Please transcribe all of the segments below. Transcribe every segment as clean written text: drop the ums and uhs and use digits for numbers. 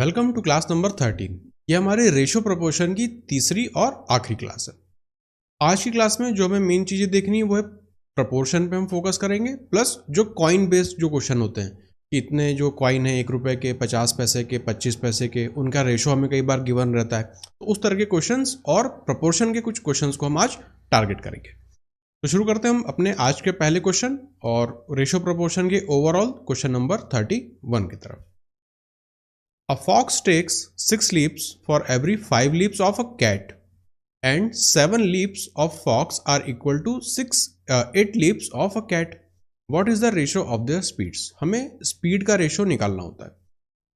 Welcome to class number 13। ये हमारे ratio proportion की तीसरी और आखिरी क्लास है। आज की क्लास में जो हमें मेन चीज़ें देखनी है वो है प्रोपोर्शन पे हम फोकस करेंगे, प्लस जो कॉइन बेस्ड जो क्वेश्चन होते हैं कि इतने जो कॉइन है 1 रुपए के, 50 पैसे के, 25 पैसे के, उनका रेशो हमें कई बार गिवन रहता है। तो उस तरह के क्वेश्चंस और प्रोपोर्शन के कुछ क्वेश्चंस को हम आज टारगेट करेंगे। तो शुरू करते हैं हम अपने आज के पहले क्वेश्चन और रेशो प्रोपोर्शन के ओवरऑल क्वेश्चन नंबर 31 की तरफ। A fox takes 6 leaps for every 5 leaps of a cat, and 7 leaps of fox are equal to 8 leaps of a cat. What is the ratio of their speeds? हमें speed का ratio निकालना होता है।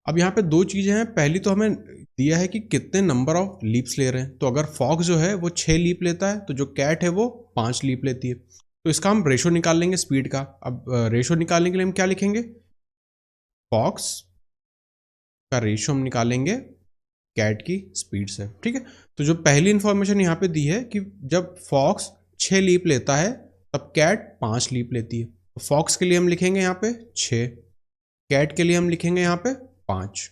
अब यहाँ पे दो चीज़ें हैं। पहली तो हमें दिया है कि कितने नंबर ऑफ लीप्स ले रहे हैं। तो अगर फॉक्स जो है वो 6 लीप लेता है तो जो कैट है वो 5 लीप लेती है। तो इसका हम रेशो निकाल लेंगे स्पीड का। अब रेशो निकालने के लिए हम क्या लिखेंगे? फॉक्स का रेशियो हम निकालेंगे कैट की स्पीड से। ठीक है, तो जो पहली इंफॉर्मेशन यहाँ पे दी है कि जब फॉक्स 6 लीप लेता है तब कैट 5 लीप लेती है। तो फॉक्स के लिए हम लिखेंगे यहाँ पे 6, कैट के लिए हम लिखेंगे यहाँ पे 5।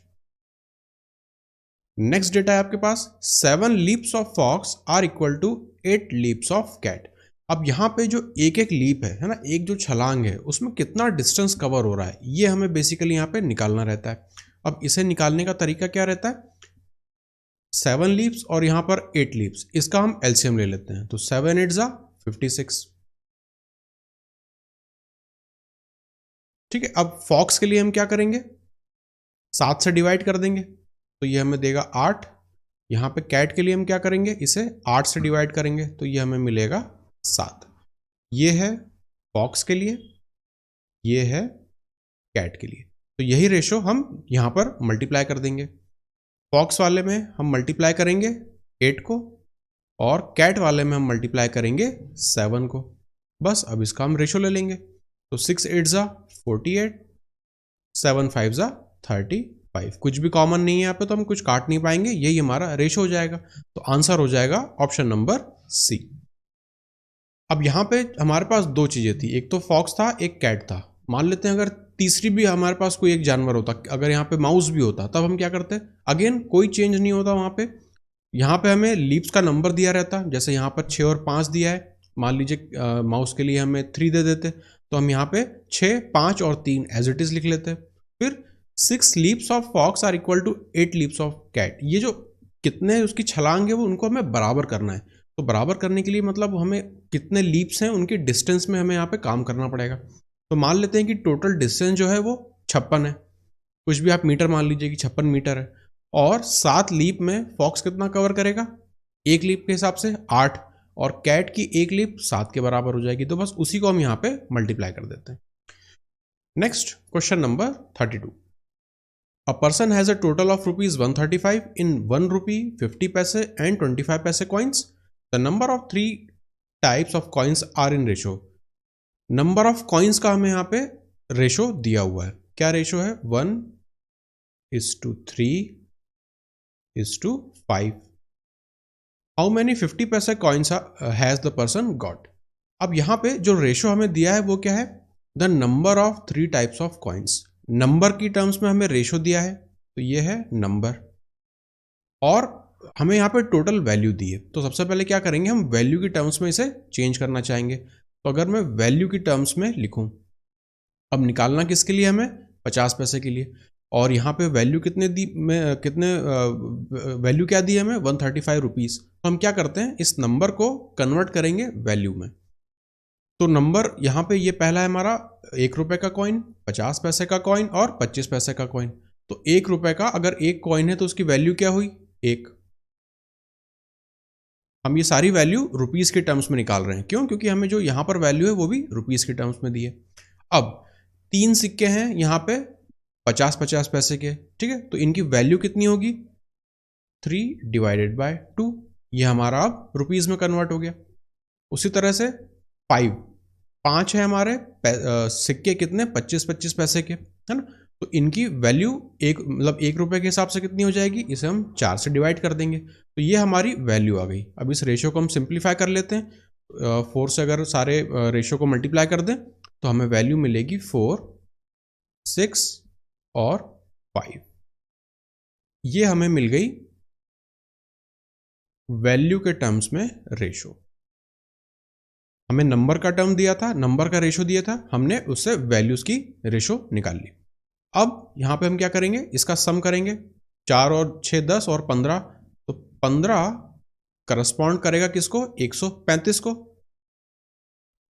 नेक्स्ट डेटा है आपके पास 7 leaps of fox are equal to 8 leaps of cat. अब यहाँ पे जो एक एक लीप है ना, एक जो छलांग है उसमें कितना डिस्टेंस कवर हो रहा है ये हमें बेसिकली यहाँ पे निकालना रहता है। अब इसे निकालने का तरीका क्या रहता है? 7 लीप्स और यहां पर 8 लीप्स, इसका हम एलसीएम ले लेते हैं। तो 7 8 जा 56। ठीक है, अब फॉक्स के लिए हम क्या करेंगे? 7 से डिवाइड कर देंगे तो ये हमें देगा 8। यहां पे कैट के लिए हम क्या करेंगे? इसे 8 से डिवाइड करेंगे तो ये हमें मिलेगा 7। ये है फॉक्स के लिए, ये है कैट के लिए। तो यही रेशो हम यहां पर मल्टीप्लाई कर देंगे। फॉक्स वाले में हम मल्टीप्लाई करेंगे 8 को और कैट वाले में हम मल्टीप्लाई करेंगे 7 को। बस अब इसका हम रेशो ले लेंगे। तो 6 8 जा 48, 7 5 जा 35। कुछ भी कॉमन नहीं है यहाँ पे तो हम कुछ काट नहीं पाएंगे, यही हमारा रेशो हो जाएगा। तो आंसर हो जाएगा ऑप्शन नंबर सी। अब यहाँ पे हमारे पास दो चीज़ें थी, एक तो फॉक्स था, एक कैट था। मान लेते हैं अगर तीसरी भी हमारे पास कोई एक जानवर होता, अगर यहाँ पे माउस भी होता, तब हम क्या करते? अगेन कोई चेंज नहीं होता वहाँ पे। यहाँ पे हमें लीप्स का नंबर दिया रहता, जैसे यहाँ पर 6 और 5 दिया है। मान लीजिए माउस के लिए हमें 3 दे देते तो हम यहाँ पे 6 5 और 3 एज इट इज लिख लेते। फिर 6 leaps of fox are equal to 8 leaps of cat. ये जो कितने उसकी छलांग है वो उनको हमें बराबर करना है। तो बराबर करने के लिए मतलब हमें कितने लीप्स हैं उनकी डिस्टेंस में हमें यहाँ पे काम करना पड़ेगा। तो मान लेते हैं कि टोटल डिस्टेंस जो है वो 56 है। कुछ भी आप मीटर मान लीजिए कि 56 मीटर है। और 7 लीप में फॉक्स कितना कवर करेगा? एक लीप के हिसाब से 8, और कैट की एक लीप 7 के बराबर हो जाएगी। तो बस उसी को हम यहाँ पे मल्टीप्लाई कर देते हैं। Next question number 32। A person has a total of ₹135 in 1 rupee 50 paise and 25 paise coins. The number of 3 types of coins are in ratio. Number of coins का हमें यहाँ पे रेशो दिया हुआ है। क्या रेशो है? 1:3:5। हाउ मैनी 50 पैसे coins has the person got. अब यहाँ पे जो रेशो हमें दिया है वो क्या है? The number of 3 types of coins. Number की टर्म्स में हमें रेशो दिया है तो ये है नंबर, और हमें यहाँ पे टोटल वैल्यू दी है। तो सबसे पहले क्या करेंगे? हम वैल्यू की टर्म्स में इसे चेंज करना चाहेंगे। तो अगर मैं वैल्यू की टर्म्स में लिखूं, अब निकालना किसके लिए हमें? 50 पैसे के लिए। और यहाँ पे वैल्यू कितने दी में कितने वैल्यू क्या दी है हमें? 135 रुपीज़। तो हम क्या करते हैं? इस नंबर को कन्वर्ट करेंगे वैल्यू में। तो नंबर यहाँ पे ये पहला है हमारा 1 रुपये का कॉइन, 50 पैसे का कॉइन और 25 पैसे का कॉइन। तो 1 रुपये का अगर एक कॉइन है तो उसकी वैल्यू क्या हुई? 1। हम ये सारी वैल्यू रुपीज़ के टर्म्स में निकाल रहे हैं। क्यों? क्योंकि हमें जो यहाँ पर वैल्यू है वो भी रुपीज़ के टर्म्स में दी है। अब 3 सिक्के हैं यहाँ पे 50-50 पैसे के। ठीक है, तो इनकी वैल्यू कितनी होगी? 3/2। ये हमारा अब रुपीज़ में कन्वर्ट हो गया। उसी तरह से 5 है हमारे सिक्के कितने? 25-25 पैसे के, है ना। तो इनकी वैल्यू एक मतलब 1 रुपये के हिसाब से कितनी हो जाएगी? इसे हम 4 से डिवाइड कर देंगे तो ये हमारी वैल्यू आ गई। अब इस रेशो को हम सिंप्लीफाई कर लेते हैं। 4 से अगर सारे रेशो को मल्टीप्लाई कर दें तो हमें वैल्यू मिलेगी 4, 6 और 5। ये हमें मिल गई वैल्यू के टर्म्स में रेशो। हमें नंबर का टर्म दिया था, नंबर का रेशो दिया था, हमने उससे वैल्यूज की रेशो निकाल ली। अब यहां पे हम क्या करेंगे, इसका सम करेंगे। 4 और 6 10 और 15, तो 15 करस्पॉन्ड करेगा किसको, 135 को।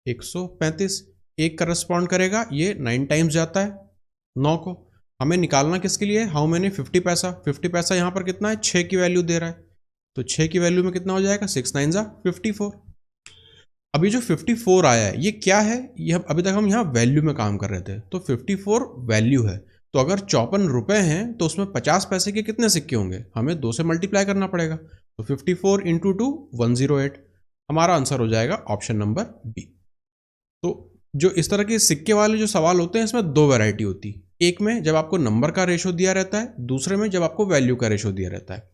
135 एक करस्पॉन्ड करेगा, ये 9 टाइम्स जाता है 9 को। हमें निकालना किसके लिए, हाउ मैनी, 50 पैसा। 50 पैसा यहाँ पर कितना है, 6 की वैल्यू दे रहा है, तो 6 की वैल्यू में कितना हो जाएगा, 6 9 जा 54। अभी जो 54 आया है ये क्या है, ये अभी तक हम यहाँ वैल्यू में काम कर रहे थे, तो 54 वैल्यू है। तो अगर 54 रुपए हैं तो उसमें 50 पैसे के कितने सिक्के होंगे, हमें 2 से मल्टीप्लाई करना पड़ेगा। तो 54 इंटू 2 108, हमारा आंसर हो जाएगा ऑप्शन नंबर बी। तो जो इस तरह के सिक्के वाले जो सवाल होते हैं इसमें दो वैरायटी होती है, एक में जब आपको नंबर का रेशो दिया रहता है, दूसरे में जब आपको वैल्यू का रेशो दिया रहता है।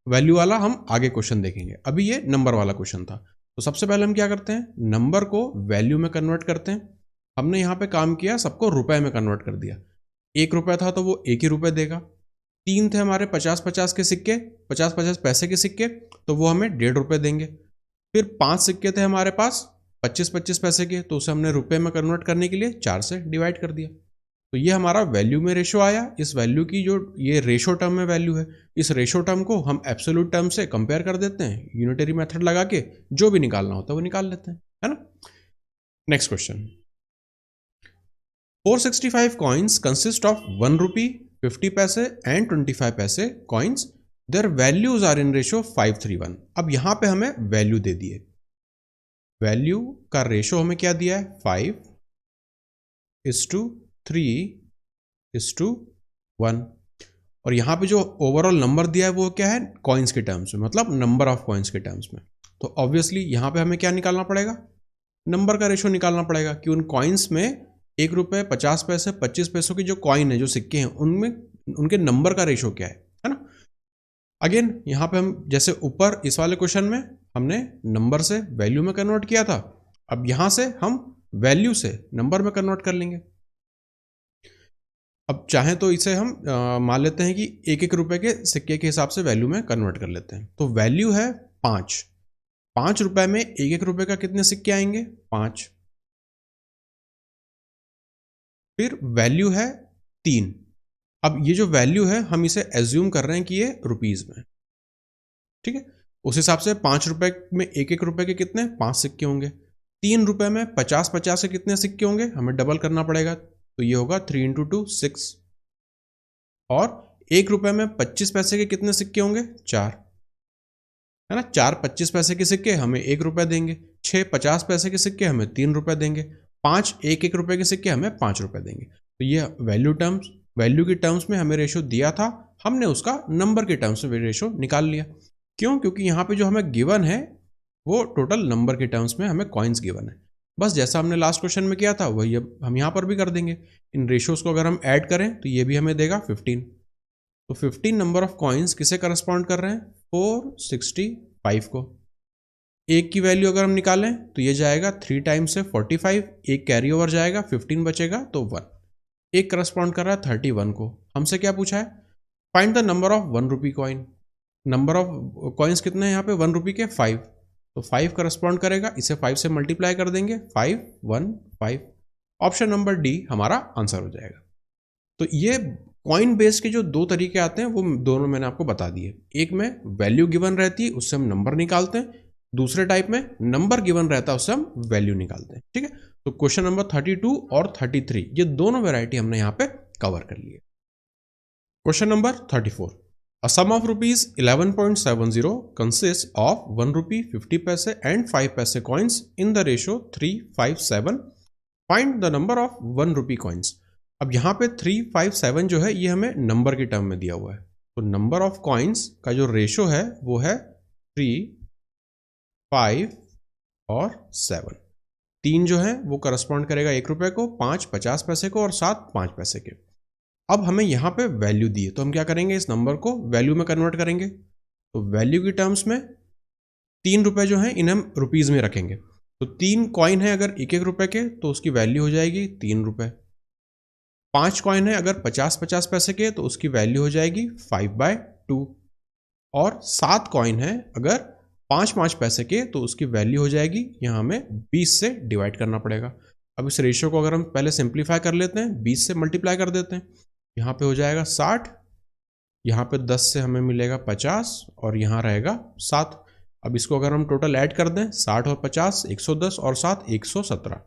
वैल्यू वाला हम आगे क्वेश्चन देखेंगे, अभी ये नंबर वाला क्वेश्चन था। तो सबसे पहले हम क्या करते हैं, नंबर को वैल्यू में कन्वर्ट करते हैं। हमने यहाँ पे काम किया, सबको रुपए में कन्वर्ट कर दिया। 1 रुपया था तो वो 1 ही रुपये देगा। 3 थे हमारे 50-50 के सिक्के, 50-50 पैसे के सिक्के, तो वो हमें 1.5 रुपये देंगे। फिर 5 सिक्के थे हमारे पास 25-25 पैसे के, तो उसे हमने रुपए में कन्वर्ट करने के लिए 4 से डिवाइड कर दिया। तो ये हमारा वैल्यू में रेशो आया। इस वैल्यू की जो ये रेशो टर्म में वैल्यू है, इस रेशो टर्म को हम एब्सोल्यूट टर्म से कंपेयर कर देते हैं, यूनिटरी मेथड लगा के जो भी निकालना होता है वो निकाल लेते हैं, है ना। Next question, 465 coins consist of 1 rupee, 50 paise and 25 paise coins, their values are in ratio 5:3:1। अब यहां पे हमें वैल्यू दे दिए, वैल्यू का रेशो हमें क्या दिया है, 5:3:1। और यहाँ पे जो ओवरऑल नंबर दिया है वो क्या है, कॉइन्स के टर्म्स में, मतलब नंबर ऑफ कॉइन्स के टर्म्स में। तो ऑब्वियसली यहाँ पे हमें क्या निकालना पड़ेगा, नंबर का रेशो निकालना पड़ेगा कि उन कॉइन्स में 1 रुपये, 50 पैसे, 25 पैसों की जो कॉइन है, जो सिक्के हैं, उनमें उनके नंबर का रेशो क्या है ना। अगेन यहाँ पे हम जैसे ऊपर इस वाले क्वेश्चन में हमने नंबर से वैल्यू में कन्वर्ट किया था, अब यहाँ से हम वैल्यू से नंबर में कन्वर्ट कर लेंगे। अब चाहें तो इसे हम मान लेते हैं कि 1-1 रुपए के सिक्के के हिसाब से वैल्यू में कन्वर्ट कर लेते हैं। तो वैल्यू है 5, 5 रुपए में 1-1 रुपए का कितने सिक्के आएंगे, 5। फिर वैल्यू है 3। अब ये जो वैल्यू है हम इसे एज्यूम कर रहे हैं कि ये रुपीज में, ठीक है। उस हिसाब से 5 रुपए में 1-1 रुपए के कितने, 5 सिक्के होंगे। 3 रुपए में 50-50 के कितने सिक्के होंगे, हमें डबल करना पड़ेगा, तो ये होगा 3 इंटू 2 6। और 1 रुपए में 25 पैसे के कितने सिक्के होंगे, 4, है ना। 4 25 पैसे के सिक्के हमें 1 रुपया देंगे, 6 50 पैसे के सिक्के हमें 3 रुपये देंगे, 5 1-1 रुपए के सिक्के हमें 5 रुपये देंगे। तो ये वैल्यू की टर्म्स में हमें रेशो दिया था, हमने उसका नंबर के टर्म्स में रेशो निकाल लिया। क्यों, क्योंकि यहाँ पे जो हमें गिवन है वो टोटल नंबर के टर्म्स में हमें कॉइन्स गिवन है। बस जैसा हमने लास्ट क्वेश्चन में किया था वही अब हम यहाँ पर भी कर देंगे। इन रेशियोज को अगर हम ऐड करें तो ये भी हमें देगा 15। तो 15 नंबर ऑफ कॉइन्स किसे करस्पॉन्ड कर रहे हैं, 465 को। एक की वैल्यू अगर हम निकालें तो ये जाएगा 3 टाइम्स से 45, एक कैरी ओवर जाएगा, 15 बचेगा तो 1। एक करस्पॉन्ड कर रहा है 31 को। हमसे क्या पूछा है, find the number of 1 rupee coin. Number of coins कितने हैं यहाँ पे, 1 रुपी के 5, तो 5 करस्पॉन्ड करेगा, इसे 5 से मल्टीप्लाई कर देंगे, 5 1 5। ऑप्शन नंबर डी हमारा आंसर हो जाएगा। तो ये कॉइन बेस के जो दो तरीके आते हैं वो दोनों मैंने आपको बता दिए। एक में वैल्यू गिवन रहती है, उससे हम नंबर निकालते हैं। दूसरे टाइप में नंबर गिवन रहता है, उससे हम वैल्यू निकालते हैं, ठीक है। तो क्वेश्चन नंबर 32 और 33 ये दोनों वेराइटी हमने यहाँ पे कवर कर ली है। Question number 34, a sum of rupees 11.70 consists of 1 rupee, 50 paise and 5 paise coins in the ratio 3:5:7. Find the number of 1 rupee coins. अब यहाँ पे 3:5:7 जो है ये हमें नंबर की टर्म में दिया हुआ है। तो नंबर ऑफ कॉइन्स का जो रेशो है वो है 3, 5 और 7। 3 जो है वो करस्पॉन्ड करेगा 1 रुपये को, 5 50 पैसे को और 7 5 पैसे के। अब हमें यहाँ पे वैल्यू दी है तो हम क्या करेंगे, इस नंबर को वैल्यू में कन्वर्ट करेंगे। तो वैल्यू की टर्म्स में 3 रुपये जो हैं इन्हें हम रुपीज़ में रखेंगे। तो 3 कॉइन है अगर 1-1 रुपये के तो उसकी वैल्यू हो जाएगी 3 रुपये। 5 कॉइन है अगर 50-50 पैसे के तो उसकी वैल्यू हो जाएगी 2 और 7 कॉइन है, अगर 5-5 पैसे के तो उसकी वैल्यू हो जाएगी, यहाँ हमें 20 से डिवाइड करना पड़ेगा। अब इस रेशियो को अगर हम पहले सिंप्लीफाई कर लेते हैं, 20 से मल्टीप्लाई कर देते हैं, यहाँ पे हो जाएगा 60, यहाँ पे 10 से हमें मिलेगा 50 और यहाँ रहेगा 7। अब इसको अगर हम टोटल ऐड कर दें, 60 और 50 110 और 7 117।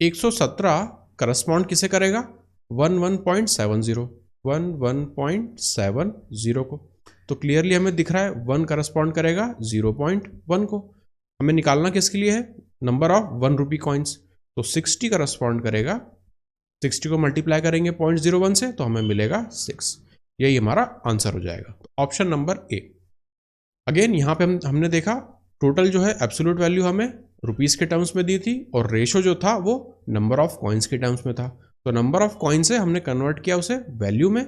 117 करस्पॉन्ड किसे करेगा? 11.70 11.70 को। तो क्लियरली हमें दिख रहा है 1 करस्पॉन्ड करेगा 0.1 को। हमें निकालना किसके लिए है? Number of 1 rupee coins. तो 60 करस्पॉन्ड करेगा, 60 को मल्टीप्लाई करेंगे 0.01 से तो हमें मिलेगा 6। यही हमारा आंसर हो जाएगा। तो ऑप्शन नंबर ए। अगेन यहाँ पे हमने देखा टोटल जो है एब्सोल्यूट वैल्यू हमें रुपीस के टर्म्स में दी थी और रेशो जो था वो नंबर ऑफ कॉइन्स के टर्म्स में था। तो नंबर ऑफ कॉइन से हमने कन्वर्ट किया उसे वैल्यू में,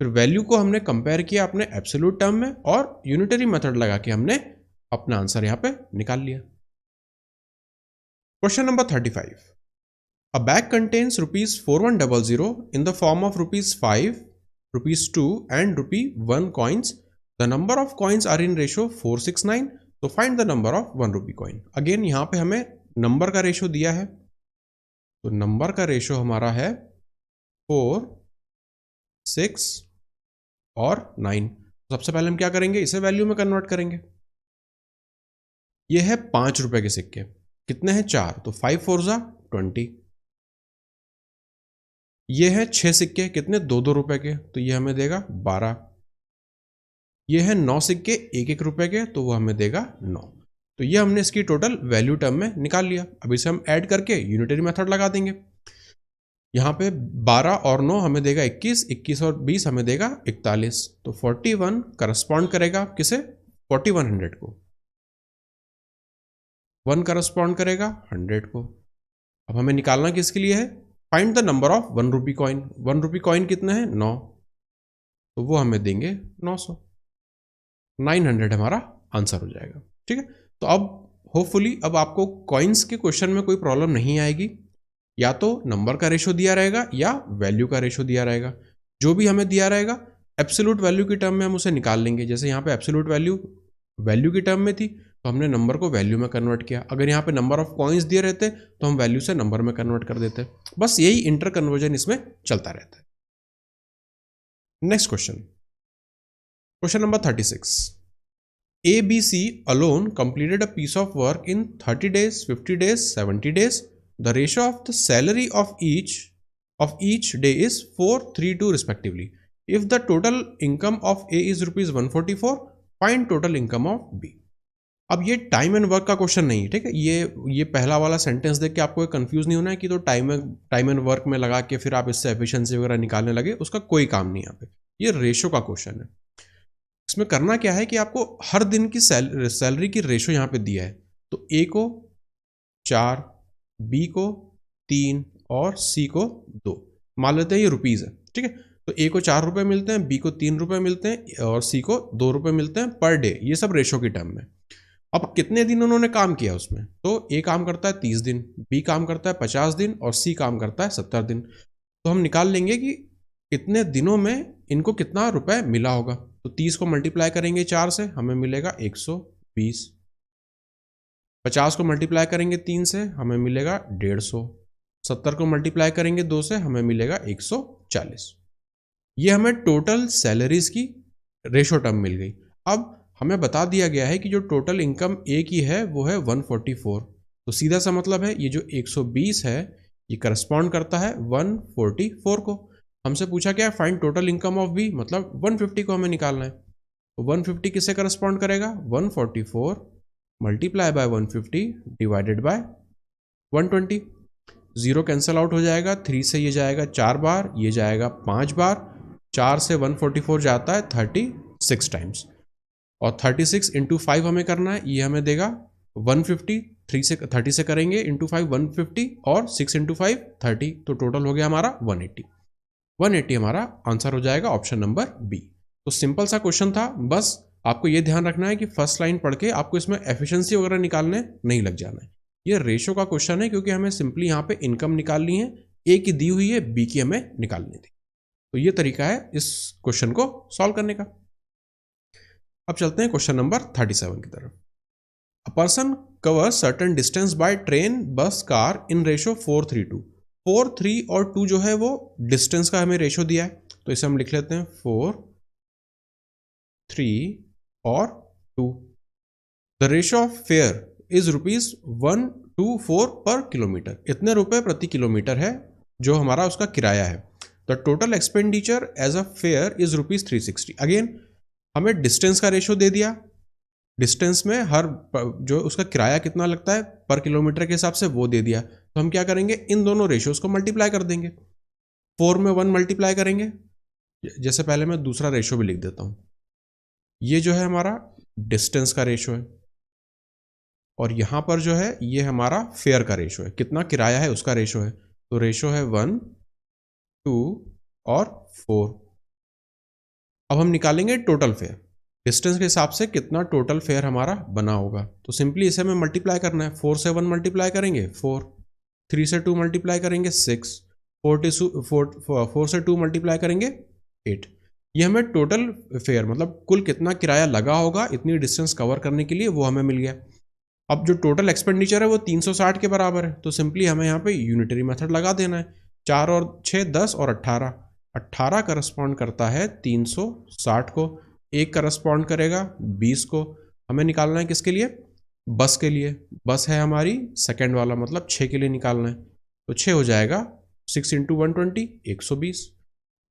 फिर वैल्यू को हमने कंपेयर किया अपने एब्सोल्यूट टर्म में और यूनिटरी मेथड लगा के हमने अपना आंसर यहाँ पे निकाल लिया। Question number 35। A bag contains ₹4100 in the form of ₹5, ₹2 and ₹1 coins. The number of coins are in ratio 469. So find the number of 1 rupee coin. Again यहाँ पे हमें नंबर का रेशो दिया है, तो नंबर का रेशो हमारा है 4, 6 और 9। सबसे पहले हम क्या करेंगे, इसे वैल्यू में कन्वर्ट करेंगे। ये है 5 रुपए के सिक्के, कितने हैं? 4, तो 5 4 जा 20। ये है 6 सिक्के, कितने? 2-2 रुपए के, तो ये हमें देगा 12। ये है 9 सिक्के 1-1 रुपए के, तो वो हमें देगा 9। तो ये हमने इसकी टोटल वैल्यू टर्म में निकाल लिया। अब इसे हम ऐड करके यूनिटरी मेथड लगा देंगे। यहाँ पे 12 और 9 हमें देगा 21, 21 और 20 हमें देगा 41। तो 41 करस्पॉन्ड करेगा किसे? 4100 को। 1 करस्पॉन्ड करेगा 100 को। अब हमें निकालना किसके लिए है? Find the number of 1 rupee coin. 1 rupee coin कितने हैं? 9, तो वो हमें देंगे 900। 900 हमारा आंसर हो जाएगा। ठीक है, तो अब होपफुली अब आपको कॉइन्स के क्वेश्चन में कोई प्रॉब्लम नहीं आएगी। या तो नंबर का रेशो दिया रहेगा या वैल्यू का रेशो दिया रहेगा। जो भी हमें दिया रहेगा एब्सोल्यूट वैल्यू की टर्म में हम उसे निकाल लेंगे। जैसे यहाँ पे एब्सोल्यूट वैल्यू की टर्म में थी तो हमने नंबर को वैल्यू में कन्वर्ट किया। अगर यहाँ पे नंबर ऑफ कॉइन्स दिए रहते तो हम वैल्यू से नंबर में कन्वर्ट कर देते। बस यही इंटर कन्वर्जन इसमें चलता रहता है। Next question, question number 36। ABC alone completed a piece of work in 30 days, 50 days, 70 days. The ratio of the salary of each day is 432 respectively. If the total income of A is ₹144, find total income of B. अब ये time and work का question नहीं है, ठीक है। ये पहला वाला सेंटेंस देख के आपको कंफ्यूज नहीं होना है कि तो टाइम एंड वर्क में लगा के फिर आप इससे एफिशिएंसी वगैरह निकालने लगे, उसका कोई काम नहीं। यहाँ पे ये रेशो का क्वेश्चन है। इसमें करना क्या है कि आपको हर दिन की सैलरी की रेशो यहाँ पे दिया है। तो ए को 4, बी को 3 और सी को 2 मान लेते हैं। ये रुपीज़ है, ठीक है। तो ए को 4 रुपये मिलते हैं, बी को 3 रुपये मिलते हैं और सी को 2 रुपये मिलते हैं पर डे। ये सब रेशो की टर्म में। अब कितने दिन उन्होंने काम किया उसमें, तो ए काम करता है 30 दिन, बी काम करता है 50 दिन और सी काम करता है 70 दिन। तो हम निकाल लेंगे कि इतने दिनों में इनको कितना रुपए मिला होगा। तो 30 को मल्टीप्लाई करेंगे 4 से, हमें मिलेगा 120। 50 को मल्टीप्लाई करेंगे 3 से, हमें मिलेगा 150। 70 को मल्टीप्लाई करेंगे 2 से, हमें मिलेगा 140। ये हमें टोटल सैलरीज की रेशो टर्म मिल गई। अब हमें बता दिया गया है कि जो टोटल इनकम ए की है वो है 144। तो सीधा सा मतलब है ये जो 120 है ये करस्पॉन्ड करता है 144 को। हमसे पूछा क्या है? Find total income of B, मतलब 150 को हमें निकालना है। तो 150 किससे करस्पॉन्ड करेगा? 144 multiply by 150 divided by 120। 0 cancel out हो जाएगा, 3 से ये जाएगा 4 बार, ये जाएगा 5 बार। 4 से 144 जाता है 36 टाइम्स और 36 इंटू 5 हमें करना है। ये हमें देगा 150। 30 से करेंगे इंटू 5 150 और 6 इंटू 5 30। तो टोटल हो गया हमारा 180 हमारा आंसर हो जाएगा ऑप्शन नंबर बी। तो सिंपल सा क्वेश्चन था, बस आपको ये ध्यान रखना है कि फर्स्ट लाइन पढ़ के आपको इसमें एफिशिएंसी वगैरह निकालने नहीं लग जाना है। ये रेशो का क्वेश्चन है क्योंकि हमें सिंपली यहाँ पे इनकम निकालनी है, ए की दी हुई है, बी की हमें निकालनी थी। तो ये तरीका है इस क्वेश्चन को सॉल्व करने का। अब चलते हैं क्वेश्चन नंबर 37 की तरफ। A person cover certain distance by train, बस, कार इन रेशो 4:3:2। 4, 3 और 2 जो है वो डिस्टेंस का हमें रेशो दिया है, तो इसे हम लिख लेते हैं 4, 3 और 2। The ratio of fair is ₹1 to 4 पर किलोमीटर। इतने रुपए प्रति किलोमीटर है जो हमारा उसका किराया है। The total expenditure as a fare is ₹360। Again हमें डिस्टेंस का रेशो दे दिया, डिस्टेंस में हर जो उसका किराया कितना लगता है पर किलोमीटर के हिसाब से वो दे दिया। तो हम क्या करेंगे, इन दोनों रेशोज को मल्टीप्लाई कर देंगे। 4 में 1 मल्टीप्लाई करेंगे, जैसे पहले मैं दूसरा रेशो भी लिख देता हूं। ये जो है हमारा डिस्टेंस का रेशो है, और यहां पर जो है ये हमारा फेयर का रेशो है, कितना किराया है उसका रेशो है। तो रेशो है 1, 2 और 4। अब हम निकालेंगे टोटल फेयर, डिस्टेंस के हिसाब से कितना टोटल फेयर हमारा बना होगा। तो सिंपली इसे हमें मल्टीप्लाई करना है। 4 से 1 मल्टीप्लाई करेंगे 4, 3 से 2 मल्टीप्लाई करेंगे 6, 4 से 2 मल्टीप्लाई करेंगे 8। ये हमें टोटल फेयर मतलब कुल कितना किराया लगा होगा इतनी डिस्टेंस कवर करने के लिए वो हमें मिल गया। अब जो टोटल एक्सपेंडिचर है वो 360 के बराबर है, तो सिंपली हमें यहाँ पे यूनिटरी मेथड लगा देना है। 4 और 6 10 और 18, 18 करस्पॉन्ड करता है 360 को, एक करस्पॉन्ड करेगा 20 को। हमें निकालना है किसके लिए, बस के लिए। बस है हमारी सेकेंड वाला, मतलब 6 के लिए निकालना है। तो 6 हो जाएगा 6 × 120, 120।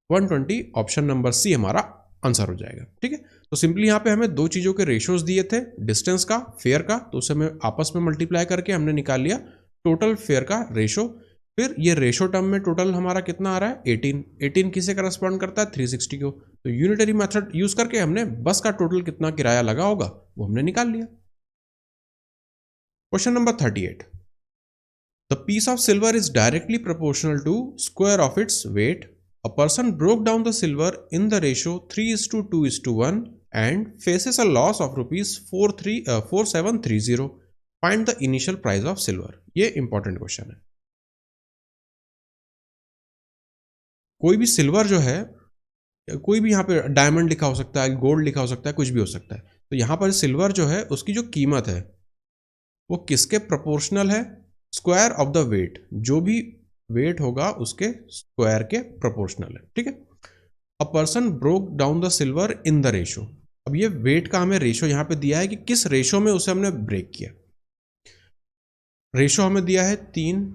120 ऑप्शन नंबर सी हमारा आंसर हो जाएगा। ठीक है, तो सिंपली यहाँ पे हमें दो चीज़ों के रेशोज दिए थे, डिस्टेंस का, फेयर का, तो उसे हमें आपस में मल्टीप्लाई करके हमने निकाल लिया टोटल फेयर का रेशो। फिर ये रेशो टर्म में टोटल हमारा कितना आ रहा है 18। 18 किसे करस्पॉन्ड करता है 360 को। तो यूनिटरी मेथड यूज करके हमने बस का टोटल कितना किराया लगा होगा वो हमने निकाल लिया। Question number 38। The piece of silver is directly proportional to square of its weight. A person broke down the silver in the ratio 3:2:1 and faces a loss of ₹4730. Find the initial price of silver. ये important question है। कोई भी silver जो है, कोई भी यहाँ पे डायमंड लिखा हो सकता है, गोल्ड लिखा हो सकता है, कुछ भी हो सकता है। तो यहाँ पर सिल्वर जो है उसकी जो कीमत है वो किसके प्रोपोर्शनल है, स्क्वायर ऑफ द वेट, जो भी वेट होगा उसके स्क्वायर के प्रोपोर्शनल है। ठीक है, a person broke down the silver in the ratio. अब ये वेट का हमें रेशो यहां पे दिया है कि किस रेशो में उसे हमने ब्रेक किया। रेशो हमें दिया है 3,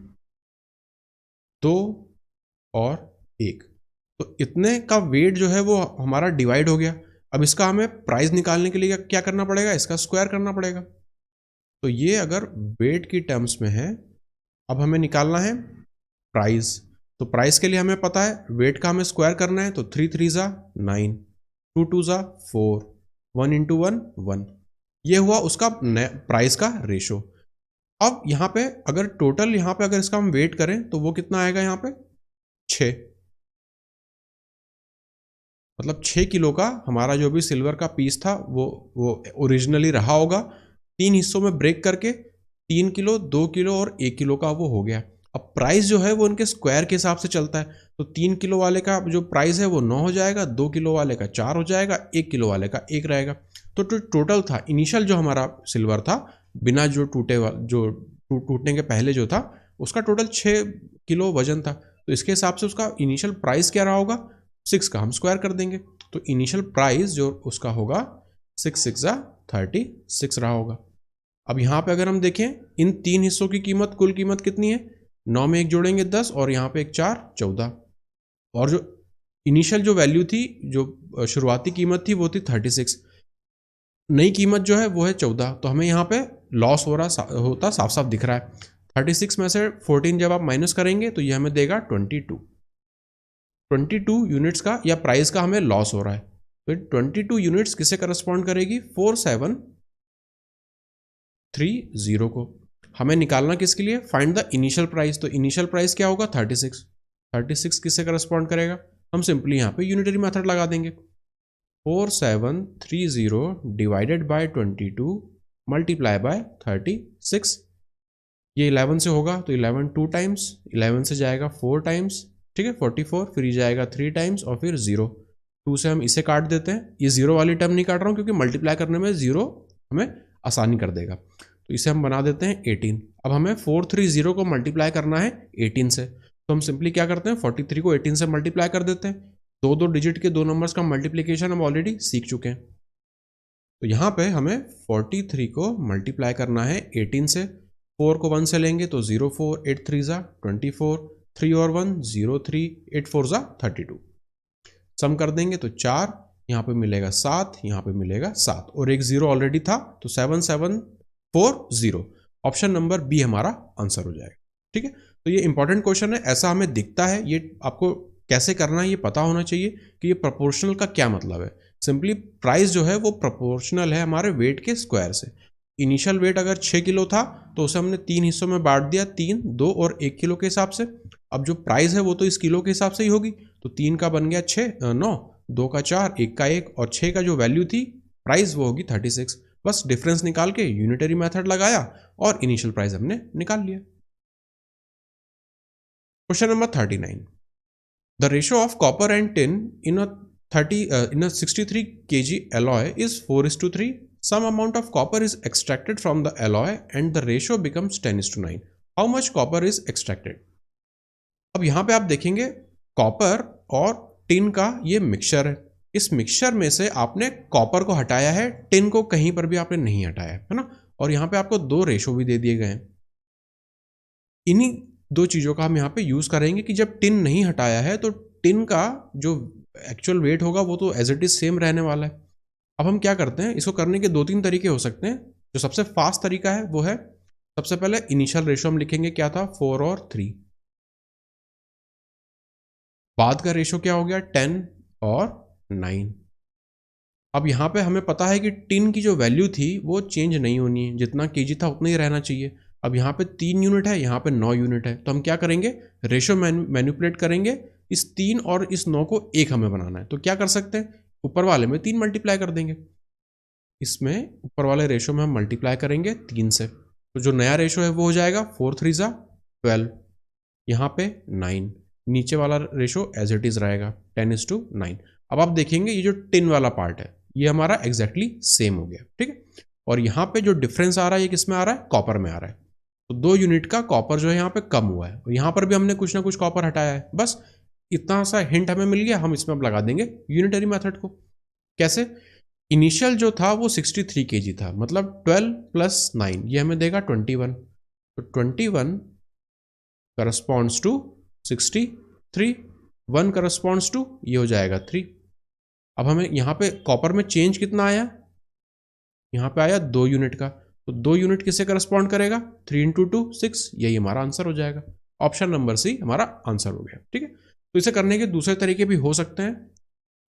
2 और 1। तो इतने का वेट जो है वो हमारा डिवाइड हो गया। अब इसका हमें प्राइस निकालने के लिए क्या करना पड़ेगा, इसका स्क्वायर करना पड़ेगा। तो ये अगर वेट की टर्म्स में है, अब हमें निकालना है प्राइस। तो प्राइस के लिए हमें पता है वेट का हमें स्क्वायर करना है, तो 3 3 ज़ा 9, 2 2 ज़ा 4, 1 × 1 1। ये हुआ उसका प्राइस का रेशो। अब यहाँ पे अगर टोटल यहाँ पे अगर इसका हम वेट करें तो वो कितना आएगा, यहाँ पे 6, मतलब 6 किलो का हमारा जो भी सिल्वर का पीस था वो ओरिजिनली रहा होगा। 3 हिस्सों में ब्रेक करके 3 किलो, 2 किलो और 1 किलो का वो हो गया। अब प्राइस जो है वो उनके स्क्वायर के हिसाब से चलता है। तो 3 किलो वाले का जो प्राइस है वो 9 हो जाएगा, 2 किलो वाले का 4 हो जाएगा, 1 किलो वाले का 1 रहेगा। तो टोटल था इनिशियल जो हमारा सिल्वर था बिना जो टूटने के पहले जो था उसका टोटल 6 किलो वजन था। तो इसके हिसाब से उसका इनिशियल प्राइस क्या रहा होगा, 6 का हम स्क्वायर कर देंगे। तो इनिशियल प्राइस जो उसका होगा 6 6 ज़ा 36 रहा होगा। अब यहाँ पे अगर हम देखें इन 3 हिस्सों की कीमत, कुल कीमत कितनी है, 9 में 1 जोड़ेंगे 10 और यहाँ पे 1 4 14। और जो इनिशियल जो वैल्यू थी, जो शुरुआती कीमत थी वो थी 36, नई कीमत जो है वो है 14। तो हमें यहाँ पे लॉस होता साफ साफ दिख रहा है। 36 में से 14 जब आप माइनस करेंगे तो ये हमें देगा 22 यूनिट्स का या प्राइस का हमें लॉस हो रहा है। तो 22 यूनिट्स किसे करस्पॉन्ड करेगी, 4730 को। हमें निकालना किसके लिए, फाइंड द इनिशियल प्राइस। तो इनिशियल प्राइस क्या होगा 36 किससे करस्पॉन्ड करेगा, हम सिंपली यहाँ पे यूनिटरी मेथड लगा देंगे। 4730 डिवाइडेड बाय 22 मल्टीप्लाई बाय 36। ये 11 से होगा तो 11 2 टाइम्स, 11 से जाएगा 4 टाइम्स, ठीक है 44, फिर जाएगा 3 टाइम्स और फिर 0। 2 से हम इसे काट देते हैं, ये जीरो वाली टर्म नहीं काट रहा हूँ क्योंकि मल्टीप्लाई करने में जीरो हमें आसानी कर देगा, तो इसे हम बना देते हैं 18। अब हमें 430 को मल्टीप्लाई करना है 18 से, तो हम सिंपली क्या करते हैं 43 को 18 से मल्टीप्लाई कर देते हैं। दो डिजिट के दो नंबर्स का मल्टीप्लिकेशन हम ऑलरेडी सीख चुके हैं, तो यहाँ पे हमें 43 को मल्टीप्लाई करना है 18 से। 4 को 1 से लेंगे तो 0 4 8 3 ज़ा 24, 3 और 1 0 3 8 4 ज़ा 32। सम कर देंगे तो 4, यहाँ पे मिलेगा 7, यहाँ पे मिलेगा 7 और एक 0 ऑलरेडी था, तो 7 7 4 0। ऑप्शन नंबर बी हमारा आंसर हो जाएगा। ठीक है, तो ये इंपॉर्टेंट क्वेश्चन है, ऐसा हमें दिखता है, ये आपको कैसे करना है ये पता होना चाहिए कि ये प्रोपोर्शनल का क्या मतलब है। सिंपली प्राइस जो है वो प्रोपोर्शनल है हमारे वेट के स्क्वायर से। इनिशियल वेट अगर 6 किलो था तो उसे हमने 3 हिस्सों में बांट दिया, 3, 2 और 1 किलो के हिसाब से। अब जो प्राइस है वो तो इस किलो के हिसाब से ही होगी, तो 3 का बन गया 9, 2 का 4, 1 का 1 और 6 का जो वैल्यू थी प्राइस वो होगी 36। बस डिफरेंस निकाल के यूनिटरी मेथड लगाया और इनिशियल प्राइस हमने निकाल लिया। Question number 39, the ratio of copper and tin in a 63 kg alloy is 4:3. Some amount of copper is extracted from the alloy and the ratio becomes 10:9. How much copper is extracted? अब यहाँ पे आप देखेंगे copper और tin का ये mixture है, इस मिक्सचर में से आपने कॉपर को हटाया है, टिन को कहीं पर भी आपने नहीं हटाया है ना, और यहाँ पे आपको दो रेशो भी दे दिए गए हैं। इन्हीं दो चीज़ों का हम यहाँ पे यूज़ करेंगे कि जब टिन नहीं हटाया है तो टिन का जो एक्चुअल वेट होगा वो तो एज इट इज सेम रहने वाला है। अब हम क्या करते हैं, इसको करने के 2-3 तरीके हो सकते हैं। जो सबसे फास्ट तरीका है वो है, सबसे पहले इनिशियल रेशो हम लिखेंगे, क्या था 4 और 3। बाद का रेशो क्या हो गया 10 और 9। अब यहाँ पे हमें पता है कि टिन की जो वैल्यू थी वो चेंज नहीं होनी है, जितना केजी था उतना ही रहना चाहिए। अब यहाँ पे 3 यूनिट है, यहाँ पे 9 यूनिट है, तो हम क्या करेंगे रेशो मैनिपुलेट करेंगे, इस 3 और इस 9 को 1 हमें बनाना है। तो क्या कर सकते हैं, ऊपर वाले में 3 मल्टीप्लाई कर देंगे, इसमें ऊपर वाले रेशो में हम मल्टीप्लाई करेंगे 3 से, तो जो नया रेशो है वो हो जाएगा 4 3 ज़ा 12, यहाँ पे 9, नीचे वाला रेशो एज इट इज रहेगा 10:9। अब आप देखेंगे ये जो टिन वाला पार्ट है ये हमारा एग्जैक्टली सेम हो गया। ठीक है, और यहाँ पे जो डिफरेंस आ रहा है ये किस में आ रहा है, कॉपर में आ रहा है। तो 2 यूनिट का कॉपर जो है यहाँ पे कम हुआ है, और यहाँ पर भी हमने कुछ ना कुछ कॉपर हटाया है। बस इतना सा हिंट हमें मिल गया, हम इसमें अब लगा देंगे यूनिटरी मेथड को। कैसे, इनिशियल जो था वो 63 kg था, मतलब 12 + 9 ये हमें देगा 21, तो 21 करस्पॉन्ड्स टू 63, 1 करस्पॉन्ड्स टू ये हो जाएगा 3। अब हमें यहाँ पे कॉपर में चेंज कितना आया, यहाँ पे आया 2 यूनिट का, तो 2 यूनिट किससे करस्पॉन्ड करेगा, 3 × 2 6, यही हमारा आंसर हो जाएगा। ऑप्शन नंबर सी हमारा आंसर हो गया। ठीक है, तो इसे करने के दूसरे तरीके भी हो सकते हैं,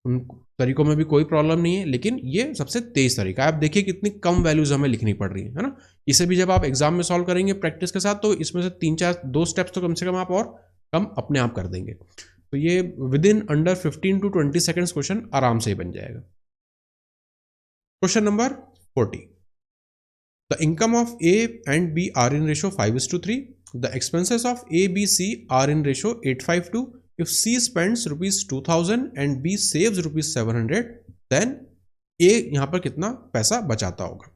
उन तरीकों में भी कोई प्रॉब्लम नहीं है, लेकिन ये सबसे तेज तरीका है। आप देखिए कितनी कम वैल्यूज हमें लिखनी पड़ रही है ना। इसे भी जब आप एग्जाम में सॉल्व करेंगे प्रैक्टिस के साथ, तो इसमें से 3-4 स्टेप्स तो कम से कम आप और कम अपने आप कर देंगे, तो ये within under 15 to 20 seconds question आराम से ही बन जाएगा। Question number 40, the income of A and B are in ratio 5:3, the expenses of A B C are in ratio 8:5. If C spends ₹2000 and B saves ₹700, then A यहाँ पर कितना पैसा बचाता होगा।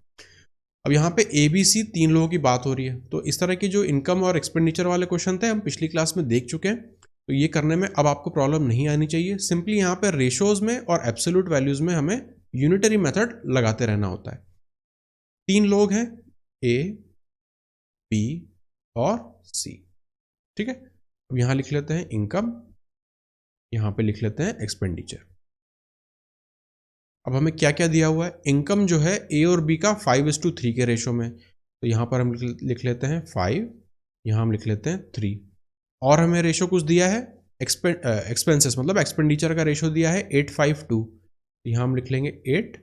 अब यहाँ पे A B C 3 लोगों की बात हो रही है, तो इस तरह की जो इनकम और एक्सपेंडिचर वाले क्वेश्चन थे हम पिछली क्लास में देख चुके हैं, तो ये करने में अब आपको प्रॉब्लम नहीं आनी चाहिए। सिंपली यहाँ पर रेशोज में और एब्सोल्यूट वैल्यूज में हमें यूनिटरी मेथड लगाते रहना होता है। 3 लोग हैं A, B और C। ठीक है, अब यहाँ लिख लेते हैं इनकम, यहाँ पे लिख लेते हैं एक्सपेंडिचर। अब हमें क्या क्या दिया हुआ है, इनकम जो है ए और बी का 5:3 के रेशो में, तो यहाँ पर हम लिख लेते हैं 5, यहाँ हम लिख लेते हैं 3, और हमें रेशो कुछ दिया है एक्सपेंसेस मतलब एक्सपेंडिचर का रेशो दिया है 8:5:2, यहाँ हम लिख लेंगे 8,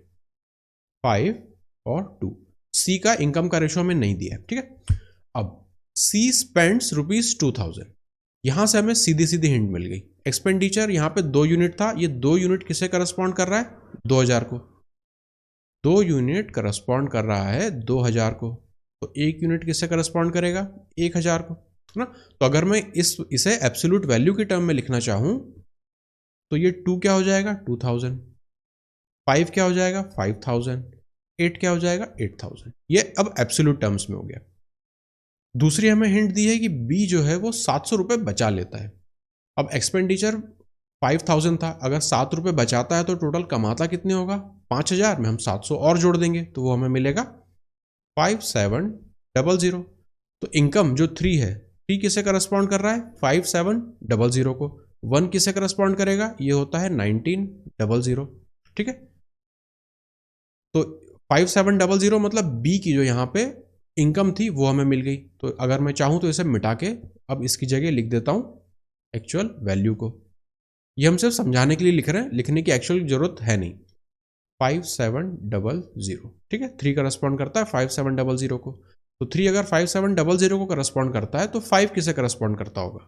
5 और 2। सी का इनकम का रेशो हमें नहीं दिया है। ठीक है, अब सी स्पेंड्स ₹2000, यहाँ से हमें सीधी सीधी हिंट मिल गई। एक्सपेंडिचर यहाँ पे 2 यूनिट था, ये 2 यूनिट किसे करस्पॉन्ड कर रहा है, 2000 को। 2 यूनिट करस्पॉन्ड कर रहा है 2000 को, तो 1 यूनिट किससे करस्पॉन्ड करेगा, 1000 को, है ना। तो अगर मैं इसे एब्सोल्यूट वैल्यू की टर्म में लिखना चाहूँ तो ये 2 क्या हो जाएगा 2000, 5 क्या हो जाएगा 5000, 8 क्या हो जाएगा 8000। ये अब एब्सोल्यूट टर्म्स में हो गया। दूसरी हमें हिंट दी है कि बी जो है वो 700 रुपये बचा लेता है। अब एक्सपेंडिचर 5000 था, अगर 7 रुपये बचाता है तो टोटल कमाता कितने होगा 5000 में हम 700 और जोड़ देंगे तो वो हमें मिलेगा 5700। तो इनकम जो 3 है, 3 किसे करस्पॉन्ड कर रहा है 5700 को, 1 किसे करस्पॉन्ड करेगा ये होता है 1900। ठीक है, तो 5700 मतलब बी की जो यहाँ पे इनकम थी वो हमें मिल गई। तो अगर मैं चाहूँ तो इसे मिटा के अब इसकी जगह लिख देता हूँ एक्चुअल वैल्यू को। ये हम सिर्फ समझाने के लिए लिख रहे हैं, लिखने की एक्चुअल जरूरत है नहीं। 5700, ठीक है, 3 करस्पॉन्ड करता है 5700 को। तो 3 अगर 5700 को करस्पॉन्ड करता है तो 5 किसे करस्पॉन्ड करता होगा,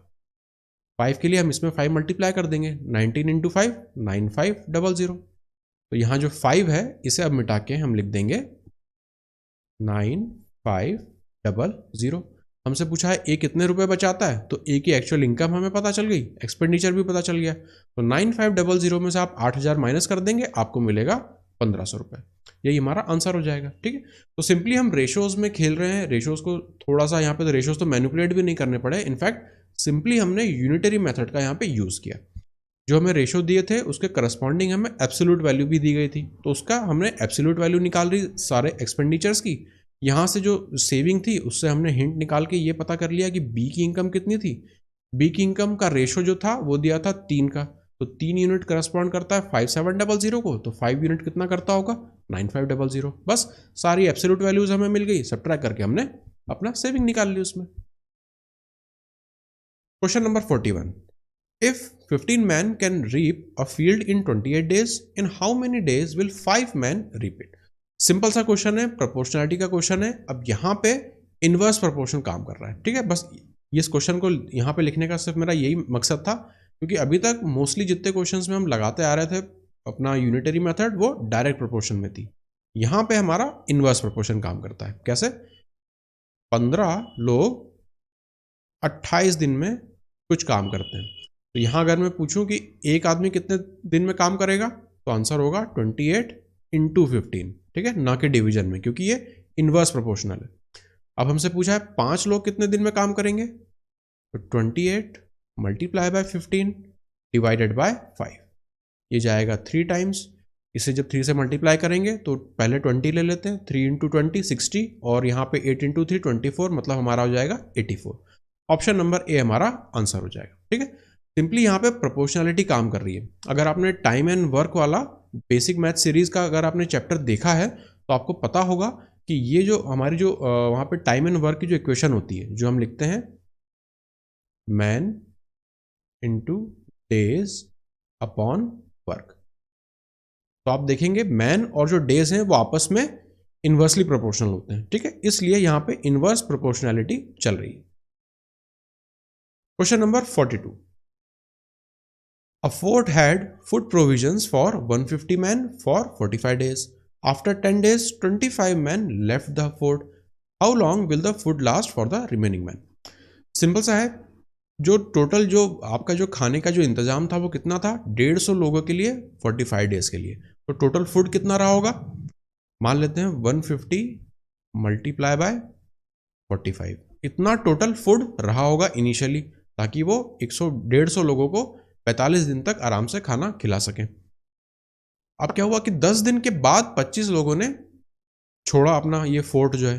5 के लिए हम इसमें 5 मल्टीप्लाई कर देंगे, 19 इंटू 5 9500। तो यहाँ जो 5 है इसे अब मिटा के हम लिख देंगे 9500। हमसे पूछा है ए कितने रुपए बचाता है, तो ए की एक्चुअल इनकम हमें पता चल गई, एक्सपेंडिचर भी पता चल गया। तो 9500 में से आप 8000 माइनस कर देंगे, आपको मिलेगा 1500 रुपये। यही हमारा आंसर हो जाएगा। ठीक है, तो सिंपली हम रेशोज में खेल रहे हैं, रेशोज को थोड़ा सा यहाँ पे तो रेशोज तो मैनिपुलेट भी नहीं करने पड़े, इनफैक्ट सिंपली हमने यूनिटरी मेथड का यहाँ पे यूज किया। जो हमें रेशो दिए थे उसके करस्पॉन्डिंग हमें एब्सोल्यूट वैल्यू भी दी गई थी, तो उसका हमने एब्सोल्यूट वैल्यू निकाल रही सारे एक्सपेंडिचर्स की। यहाँ से जो सेविंग थी उससे हमने हिंट निकाल के ये पता कर लिया कि बी की इनकम कितनी थी। बी की इनकम का रेशो जो था वो दिया था 3 का, तो 3 यूनिट करस्पॉन्ड करता है 5700 को, तो 5 यूनिट कितना करता होगा 9500। बस सारी एब्सोल्यूट वैल्यूज हमें मिल गई, सब्ट्रैक्ट करके हमने अपना सेविंग निकाल ली उसमें। Question number 41, if 15 men can reap a field in 28 days, in how many days will 5 men reap it? Simple सा क्वेश्चन है, प्रोपोर्शनैलिटी का क्वेश्चन है। अब यहाँ पे इनवर्स प्रोपोर्शन काम कर रहा है। ठीक है, बस इस क्वेश्चन को यहाँ पे लिखने का सिर्फ मेरा यही मकसद था, क्योंकि अभी तक मोस्टली जितने क्वेश्चंस में हम लगाते आ रहे थे अपना यूनिटरी मेथड वो डायरेक्ट प्रोपोर्शन में थी। यहाँ पे हमारा इनवर्स प्रोपोर्शन काम करता है। कैसे, 15 लोग 28 दिन में कुछ काम करते हैं, तो यहाँ अगर मैं पूछूं कि एक आदमी कितने दिन में काम करेगा, तो आंसर होगा 28 इंटू 15। ठीक है, ना कि डिवीजन में, क्योंकि ये इनवर्स प्रोपोर्शनल है। अब हमसे पूछा है 5 लोग कितने दिन में काम करेंगे, तो 28 मल्टीप्लाई बाय 15 डिवाइडेड बाय 5, ये जाएगा 3 टाइम्स। इसे जब 3 से मल्टीप्लाई करेंगे तो पहले 20 ले लेते हैं, 3 इंटू 20 60, और यहाँ पे 8 इंटू 3 24, मतलब हमारा हो जाएगा 84। ऑप्शन नंबर ए हमारा आंसर हो जाएगा। ठीक है, सिंपली यहाँ पे प्रोपोर्शनैलिटी काम कर रही है। अगर आपने टाइम एंड वर्क वाला बेसिक मैथ सीरीज का अगर आपने चैप्टर देखा है तो आपको पता होगा कि ये जो हमारी जो वहाँ पे टाइम एंड वर्क की जो इक्वेशन होती है, जो हम लिखते हैं man into days upon work, तो आप देखेंगे मैन और जो डेज हैं वो आपस में इनवर्सली प्रोपोर्शनल होते हैं। ठीक है, इसलिए यहाँ पे इनवर्स प्रोपोर्शनैलिटी चल रही है। Question number 42, a fort had food provisions for 150 men for 45 days. After 10 days, 25 men left the fort. How long will the food last for the remaining men? Simple सा है, जो टोटल जो आपका जो खाने का जो इंतजाम था वो कितना था 150 लोगों के लिए 45 डेज के लिए, तो टोटल फूड कितना रहा होगा, मान लेते हैं 150 मल्टीप्लाई बाय 45, इतना टोटल फूड रहा होगा इनिशियली, ताकि वो 150 लोगों को 45 दिन तक आराम से खाना खिला सकें। अब क्या हुआ कि 10 दिन के बाद 25 लोगों ने छोड़ा अपना ये फोर्ट जो है,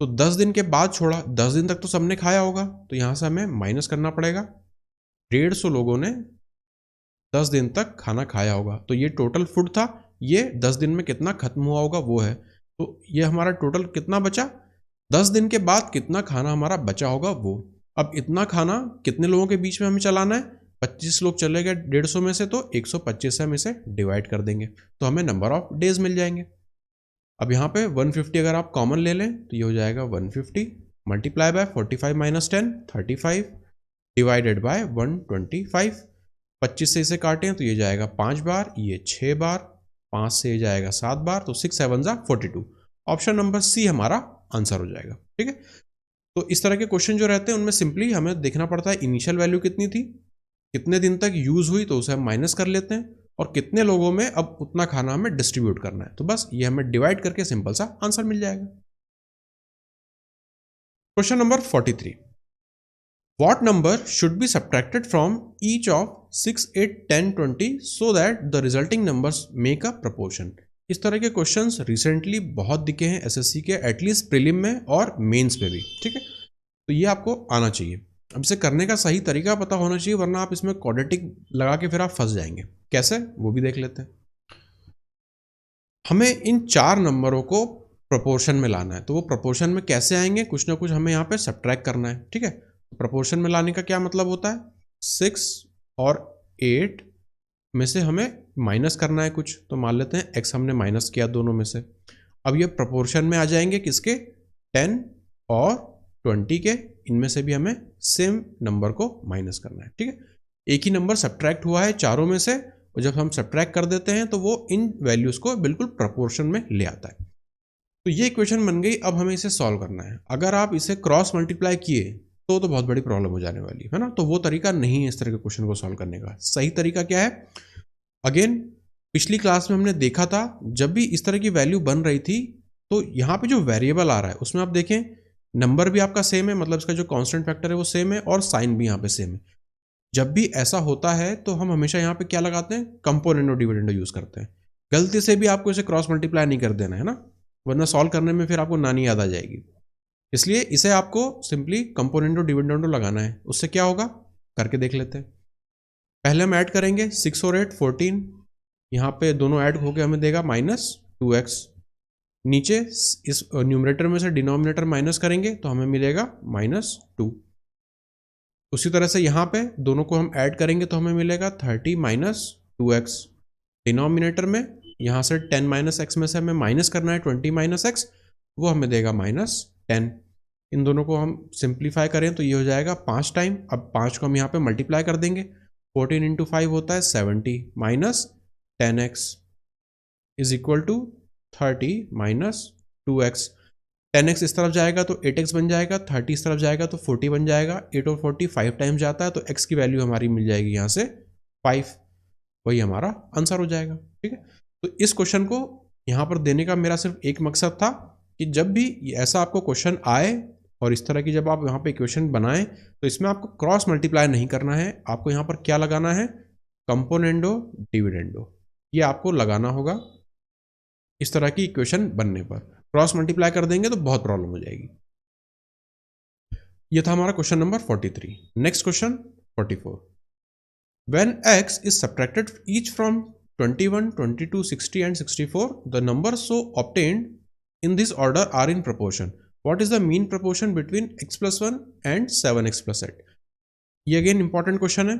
तो 10 दिन के बाद छोड़ा, 10 दिन तक तो सबने खाया होगा, तो यहाँ से हमें माइनस करना पड़ेगा। 150 लोगों ने 10 दिन तक खाना खाया होगा, तो ये टोटल फूड था, ये 10 दिन में कितना खत्म हुआ होगा वो है, तो ये हमारा टोटल कितना बचा, 10 दिन के बाद कितना खाना हमारा बचा होगा वो। अब इतना खाना कितने लोगों के बीच में हमें चलाना है, 25 लोग चले गए 150 में से, तो 125 से हम इसे डिवाइड कर देंगे, तो हमें नंबर ऑफ डेज मिल जाएंगे। अब यहाँ पे 150 अगर आप कॉमन ले लें तो ये हो जाएगा 150 multiply by 45 minus 10 35 divided by 125। 25 से इसे काटें तो ये जाएगा 5 बार, ये 6 बार, 5 से ये जाएगा 7 बार, तो 6 7 जा 42। ऑप्शन नंबर सी हमारा आंसर हो जाएगा। ठीक है, तो इस तरह के क्वेश्चन जो रहते हैं उनमें सिंपली हमें देखना पड़ता है इनिशियल वैल्यू कितनी थी, कितने दिन तक यूज हुई तो उसे हम माइनस कर लेते हैं, और कितने लोगों में अब उतना खाना हमें डिस्ट्रीब्यूट करना है, तो बस ये हमें डिवाइड करके सिंपल सा आंसर मिल जाएगा। Question number 43, What number should be subtracted from each of 6, 8, 10, 20 so that the resulting numbers make a proportion? इस तरह के क्वेश्चंस रिसेंटली बहुत दिखे हैं एसएससी के, एटलीस्ट प्रीलिम में और मेंस पे भी, ठीक है। तो ये आपको आना चाहिए। अब इसे करने का सही तरीका पता होना चाहिए, वरना आप इसमें क्वाड्रेटिक लगा के फिर आप फंस जाएंगे। कैसे, वो भी देख लेते हैं। हमें इन 4 नंबरों को प्रोपोर्शन में लाना है, तो वो प्रोपोर्शन में कैसे आएंगे, कुछ ना कुछ हमें यहाँ पे सब्ट्रैक्ट करना है, ठीक है। प्रोपोर्शन में लाने का क्या मतलब होता है, 6 और 8 में से हमें माइनस करना है कुछ, तो मान लेते हैं x हमने माइनस किया दोनों में से। अब ये प्रोपोर्शन में आ जाएंगे किसके, 10 और 20 के, इनमें से भी हमें सेम नंबर को माइनस करना है, ठीक है। एक ही नंबर सब्ट्रैक्ट हुआ है चारों में से, और जब हम सब्ट्रैक्ट कर देते हैं तो वो इन वैल्यूज को बिल्कुल प्रोपोर्शन में ले आता है। तो ये इक्वेशन बन गई। अब हमें इसे सॉल्व करना है। अगर आप इसे क्रॉस मल्टीप्लाई किए तो बहुत बड़ी प्रॉब्लम हो जाने वाली है ना, तो वो तरीका नहीं है इस तरह के क्वेश्चन को सॉल्व करने का। सही तरीका क्या है, अगेन पिछली क्लास में हमने देखा था, जब भी इस तरह की वैल्यू बन रही थी तो यहाँ पे जो वेरिएबल आ रहा है उसमें आप देखें नंबर भी आपका सेम है, मतलब इसका जो कांस्टेंट फैक्टर है वो सेम है, और साइन भी यहाँ पे सेम है। जब भी ऐसा होता है तो हम हमेशा यहाँ पे क्या लगाते हैं, कंपोनेंडो डिविडेंडो यूज करते हैं। गलती से भी आपको इसे क्रॉस मल्टीप्लाई नहीं कर देना है ना, वरना सॉल्व करने में फिर आपको नानी याद आ जाएगी। इसलिए इसे आपको सिंपली कंपोनेंडो डिविडेंडो लगाना है। उससे क्या होगा, करके देख लेते हैं। पहले हम ऐड करेंगे 6 और 8 14, यहाँ पे दोनों ऐड होकर हमें देगा -2x। नीचे इस न्यूमरेटर में से डिनोमिनेटर माइनस करेंगे तो हमें मिलेगा -2। उसी तरह से यहाँ पे दोनों को हम ऐड करेंगे तो हमें मिलेगा 30 - 2x। डिनोमिनेटर में यहाँ से 10 - x में से हमें माइनस करना है 20 - x, वो हमें देगा -10। इन दोनों को हम सिंप्लीफाई करें तो ये हो जाएगा 5 टाइम। अब 5 को हम यहाँ पे मल्टीप्लाई कर देंगे, 14 × 5 होता है 70 - 10x is equal to 30 - 2x। 10x इस तरफ जाएगा तो 8x बन जाएगा, 30 इस तरफ जाएगा तो 40 बन जाएगा। 8 और 40 5 टाइम जाता है, तो x की वैल्यू हमारी मिल जाएगी यहाँ से 5, वही हमारा आंसर हो जाएगा, ठीक है। तो इस क्वेश्चन को यहाँ पर देने का मेरा सिर्फ एक मकसद था कि जब भी ऐसा आपको क्वेश्चन आए और इस तरह की जब आप यहाँ पे इक्वेशन बनाएं तो इसमें आपको क्रॉस मल्टीप्लाई नहीं करना है, आपको यहाँ पर क्या लगाना है, कंपोनेंडो डिविडेंडो, ये आपको लगाना होगा। इस तरह की इक्वेशन बनने पर क्रॉस मल्टीप्लाई कर देंगे तो बहुत प्रॉब्लम हो जाएगी। ये था हमारा question number 43। Next question 44, when x is subtracted each from 21, 22, 60 and 64, the numbers so obtained in this order are in proportion. What is the mean proportion between x plus 1 and 7x plus 8? ये again important question है।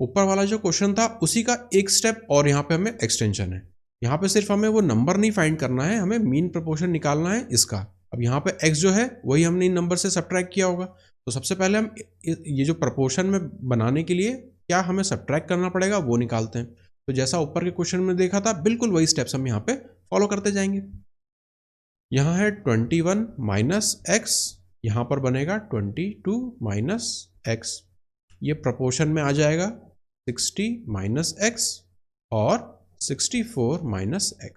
ऊपर वाला जो question था उसी का एक step और यहाँ पे हमें एक्सटेंशन है। यहाँ पे सिर्फ हमें वो नंबर नहीं फाइंड करना है, हमें मीन प्रोपोर्शन निकालना है इसका। अब यहाँ पे x जो है वही हमने इन नंबर से सब्ट्रैक्ट किया होगा, तो सबसे पहले हम ये जो प्रोपोर्शन में बनाने के लिए क्या हमें सब्ट्रैक्ट करना पड़ेगा वो निकालते हैं। तो जैसा ऊपर के क्वेश्चन में देखा था बिल्कुल वही स्टेप्स हम यहाँ पे फॉलो करते जाएंगे। यहाँ है 21 - x, यहाँ पर बनेगा 22 - x। ये प्रोपोर्शन में आ जाएगा 60 - x और 64 - x।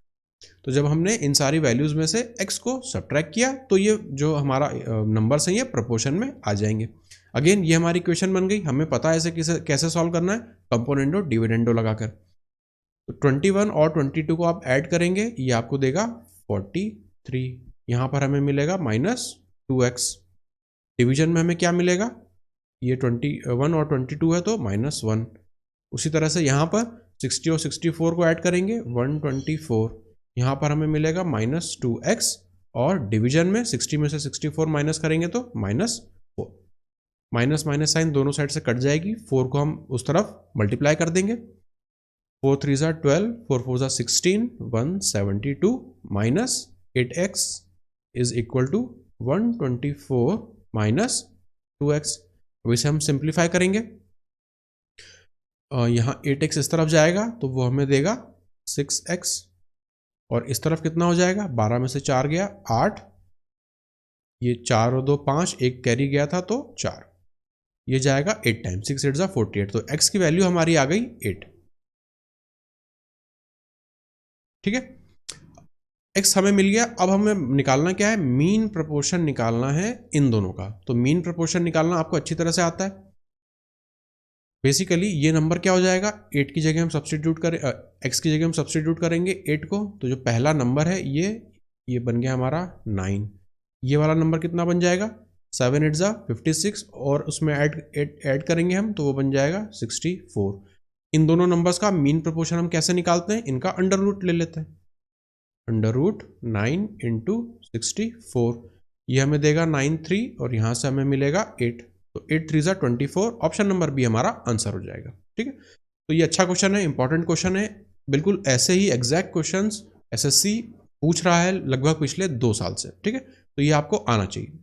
तो जब हमने इन सारी वैल्यूज में से x को सब्ट्रैक्ट किया तो ये जो हमारा नंबर्स हैं ये प्रोपोर्शन में आ जाएंगे। अगेन ये हमारी इक्वेशन बन गई। हमें पता है इसे कैसे सॉल्व करना है, कंपोनेंडो डिविडेंडो लगाकर। तो 21 और 22 को आप ऐड करेंगे, ये आपको देगा 43। यहाँ पर हमें मिलेगा -2x। डिवीजन में हमें क्या मिलेगा, ये 21 और 22 है तो -1। उसी तरह से यहाँ पर 60 और 64 को ऐड करेंगे 124। यहाँ पर हमें मिलेगा -2x, और डिवीजन में 60 में से 64 माइनस करेंगे तो -4। माइनस माइनस साइन दोनों साइड से कट जाएगी, 4 को हम उस तरफ मल्टीप्लाई कर देंगे। 4 3 12, 4 4 16, 172 minus 8x is equal to 124 minus 2x। अब इसे हम सिंप्लीफाई करेंगे, यहाँ 8x इस तरफ जाएगा तो वो हमें देगा 6x, और इस तरफ कितना हो जाएगा, 12 में से 4 गया 8, ये 4 और 2 5, एक कैरी गया था तो 4। ये जाएगा 8 टाइम, 6 8 48, तो x की वैल्यू हमारी आ गई 8। ठीक है, x हमें मिल गया। अब हमें निकालना क्या है, मीन प्रोपोर्शन निकालना है इन दोनों का। तो मीन प्रोपोर्शन निकालना आपको अच्छी तरह से आता है। बेसिकली ये नंबर क्या हो जाएगा, 8 की जगह हम सब्सटीट्यूट करें, x की जगह हम सब्सटीट्यूट करेंगे 8 को, तो जो पहला नंबर है ये बन गया हमारा 9। ये वाला नंबर कितना बन जाएगा, 7 8 56, और उसमें ऐड करेंगे हम तो वो बन जाएगा 64। इन दोनों नंबर्स का मीन प्रोपोर्शन हम कैसे निकालते हैं, इनका अंडर रूट ले लेते हैं। अंडर रूट 9 इंटू 64, ये हमें देगा 93, और यहाँ से हमें मिलेगा 8, तो 8 3 24, ऑप्शन नंबर बी हमारा आंसर हो जाएगा। ठीक है, तो ये अच्छा क्वेश्चन है, इंपॉर्टेंट क्वेश्चन है। बिल्कुल ऐसे ही एग्जैक्ट क्वेश्चंस एसएससी पूछ रहा है लगभग पिछले 2 साल से। ठीक है, तो ये आपको आना चाहिए।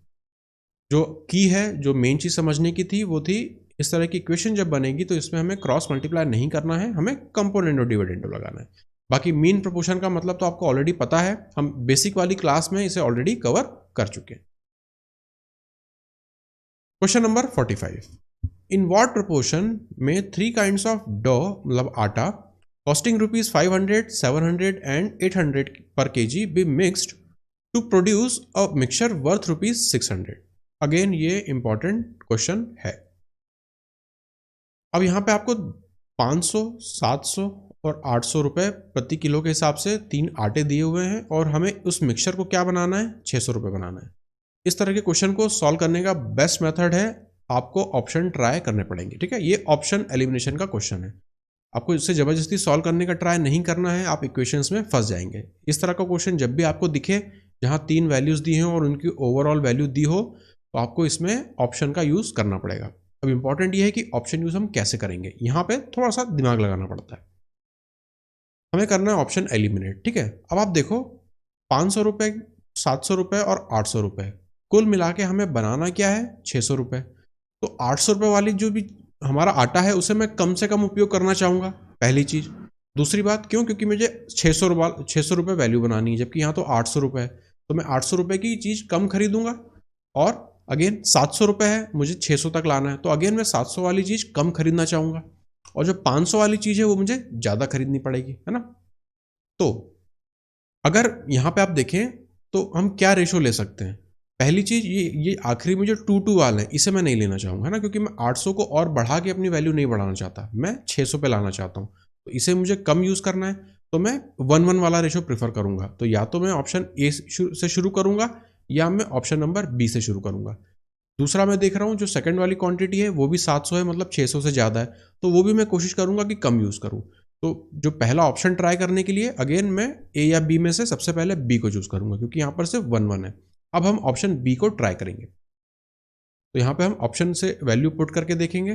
जो की है, जो मेन चीज समझने की थी वो थी, इस तरह की इक्वेशन जब बनेगी तो इसमें हमें क्रॉस मल्टीप्लाई नहीं करना है, हमें कंपोनेंट और डिविडेंडो लगाना है। बाकी मीन प्रोपोर्शन का मतलब तो आपको ऑलरेडी पता है, हम बेसिक वाली क्लास में इसे ऑलरेडी कवर कर चुके हैं। Question number 45, in what proportion में 3 काइंड्स ऑफ डो मतलब आटा कॉस्टिंग ₹500, 700 एंड 800 पर KG B mixed to produce a mixture worth ₹600। Again ये इंपॉर्टेंट क्वेश्चन है। अब यहाँ पे आपको 500, 700 और 800 रुपये प्रति किलो के हिसाब से 3 आटे दिए हुए हैं, और हमें उस मिक्सचर को क्या बनाना है, 600 रुपये बनाना है। इस तरह के क्वेश्चन को सॉल्व करने का बेस्ट मेथड है, आपको ऑप्शन ट्राई करने पड़ेंगे। ठीक है, ये ऑप्शन एलिमिनेशन का क्वेश्चन है, आपको इससे ज़बरदस्ती सॉल्व करने का ट्राई नहीं करना है, आप इक्वेशंस में फंस जाएंगे। इस तरह का क्वेश्चन जब भी आपको दिखे जहाँ 3 वैल्यूज़ दी हों और उनकी ओवरऑल वैल्यू दी हो, तो आपको इसमें ऑप्शन का यूज़ करना पड़ेगा। अब इंपॉर्टेंट ये है कि ऑप्शन यूज़ हम कैसे करेंगे, यहाँ पे थोड़ा सा दिमाग लगाना पड़ता है। हमें करना है ऑप्शन एलिमिनेट। ठीक है, अब आप देखो 500 रुपये, 700 रुपये और 800 रुपये, कुल मिला के हमें बनाना क्या है, 600 रुपये। तो 800 रुपये वाली जो भी हमारा आटा है उसे मैं कम से कम उपयोग करना चाहूँगा, पहली चीज़। दूसरी बात क्यों, क्योंकि मुझे 600 रुपये वैल्यू बनानी है, जबकि यहाँ तो 800 रुपये है, तो मैं 800 रुपये की चीज़ कम खरीदूंगा। और अगेन 700 रुपये है, मुझे 600 तक लाना है, तो अगेन मैं 700 वाली चीज़ कम खरीदना चाहूँगा, और जो 500 वाली चीज़ है वो मुझे ज़्यादा खरीदनी पड़ेगी, है ना। तो अगर यहाँ पे आप देखें तो हम क्या रेशो ले सकते हैं, पहली चीज़ ये आखिरी में जो 2 वाला है इसे मैं नहीं लेना चाहूँगा, है ना, क्योंकि मैं 800 को और बढ़ा के अपनी वैल्यू नहीं बढ़ाना चाहता, मैं 600 पे लाना चाहता हूँ, तो इसे मुझे कम यूज़ करना है, तो मैं 1:1 वाला रेशो प्रेफर करूँगा। तो या तो मैं ऑप्शन ए से शुरू करूँगा, या मैं ऑप्शन नंबर बी से शुरू करूँगा। दूसरा मैं देख रहा हूँ जो सेकंड वाली क्वांटिटी है वो भी 700 है, मतलब 600 से ज़्यादा है, तो वो भी मैं कोशिश करूँगा कि कम यूज़ करूँ। तो जो पहला ऑप्शन ट्राई करने के लिए अगेन मैं ए या बी में से सबसे पहले बी को चूज़ करूँगा, क्योंकि यहाँ पर सिर्फ 1:1 है। अब हम ऑप्शन बी को ट्राई करेंगे, तो यहाँ पे हम ऑप्शन से वैल्यू पुट करके देखेंगे।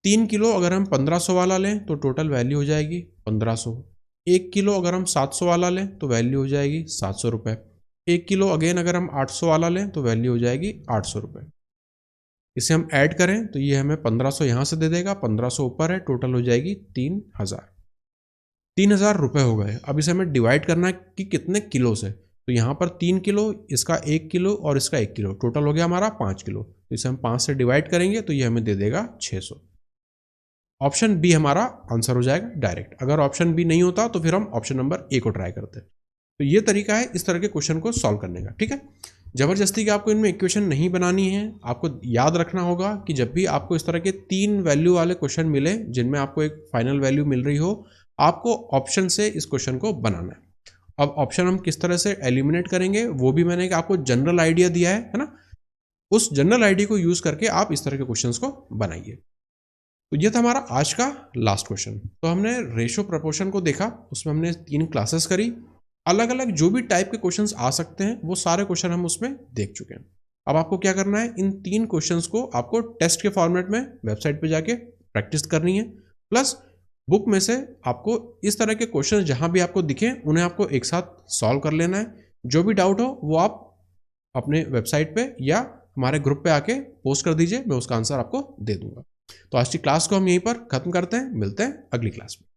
3 किलो अगर हम 1500 वाला लें तो टोटल वैल्यू हो जाएगी 1500। 1 किलो अगर हम 700 वाला लें तो वैल्यू हो जाएगी 700 रुपये। 1 किलो अगेन अगर हम 800 वाला लें तो वैल्यू हो जाएगी 800 रुपये। इसे हम ऐड करें तो ये हमें 1500 यहाँ से दे देगा, 1500 ऊपर है, टोटल हो जाएगी 3000 रुपये हो गए। अब इसे हमें डिवाइड करना है कि कितने किलो से, तो यहाँ पर 3 किलो, इसका 1 किलो और इसका 1 किलो, टोटल हो गया हमारा 5 किलो। तो इसे हम 5 से डिवाइड करेंगे तो ये हमें दे देगा 600। ऑप्शन बी हमारा आंसर हो जाएगा डायरेक्ट। अगर ऑप्शन बी नहीं होता तो फिर हम ऑप्शन नंबर ए को ट्राई करते हैं। तो ये तरीका है इस तरह के क्वेश्चन को सॉल्व करने का। ठीक है, जबरदस्ती की आपको इनमें इक्वेशन नहीं बनानी है। आपको याद रखना होगा कि जब भी आपको इस तरह के 3 वैल्यू वाले क्वेश्चन मिले जिनमें आपको एक फाइनल वैल्यू मिल रही हो, आपको ऑप्शन से इस क्वेश्चन को बनाना है। अब ऑप्शन हम किस तरह से एलिमिनेट करेंगे वो भी मैंने आपको जनरल आइडिया दिया है ना। उस जनरल आइडिया को यूज करके आप इस तरह के क्वेश्चंस को बनाइए। तो ये था हमारा आज का लास्ट क्वेश्चन। तो हमने रेशो प्रपोर्शन को देखा, उसमें हमने 3 क्लासेस करी, अलग अलग जो भी टाइप के क्वेश्चंस आ सकते हैं वो सारे क्वेश्चन हम उसमें देख चुके हैं। अब आपको क्या करना है, इन 3 क्वेश्चंस को आपको टेस्ट के फॉर्मेट में वेबसाइट पे जाके प्रैक्टिस करनी है, प्लस बुक में से आपको इस तरह के क्वेश्चंस जहां भी आपको दिखें उन्हें आपको एक साथ सॉल्व कर लेना है। जो भी डाउट हो वो आप अपने वेबसाइट पे या हमारे ग्रुप पे आके पोस्ट कर दीजिए, मैं उसका आंसर आपको दे दूंगा। तो आज की क्लास को हम यहीं पर खत्म करते हैं, मिलते हैं अगली क्लास में।